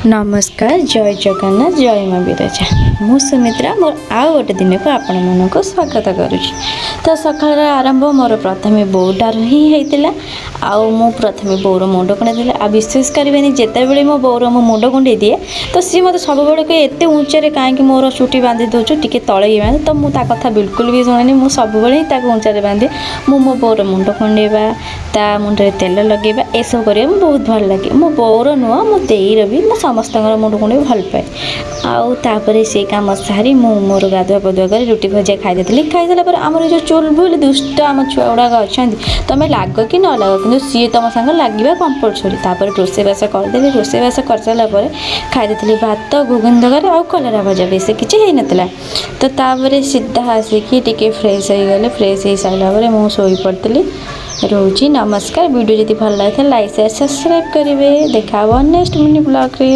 नमस्कार जय जगन्नाथ जय माँ विरजा मु सुमित्रा मोर आउ गोटे दिन को आपण मानक स्वागत करुँच। तो सकाल आरंभ मोर प्रथमे बोटार ही होता आउ मु प्रथमे बोर मुंड कुंडे आ विश्वास करेंगे जिते बड़े मो बोर मो मुंड कुंडे दिए तो सी मत सब कहे एत उच्चे कहीं मोर चुटी बांधि दूचु टे तले बांधे तो मुझे कथा बिल्कुल भी शुणे मुझे सब उच्चे बांधे मो बोर मुंड कुंडेबा ता मुंडे तेल लगेबा ए सब कर बहुत भल लगे मो बोर नुह मो देईर भी मो समस्त मुंड कुंडे भल पाए आउे से कम सारी मोर गाधुआ पधुआ कर रुटी भजा खाई खाई सारा आमर जो चुल भूल दुष्ट आम छुआ गुड़ाक अच्छा तुम लग कि न लग कि सी तुम सांग लगे कंपलसरी रोषेबास करदे रोषेबास कर सारापर खाई भात घुगुन तरकारी आउ कलरा भजा बेस किसी हो नाला तो तापर सीधा आसिकी टिके फ्रेश हो गले फ्रेश हो सारापर मुझे शोई पड़ी रोची। नमस्कार वीडियो जदि भल लगे लाइक शेयर सब्सक्राइब करेंगे देखा नेक्स्ट मिनी ब्लॉग रे।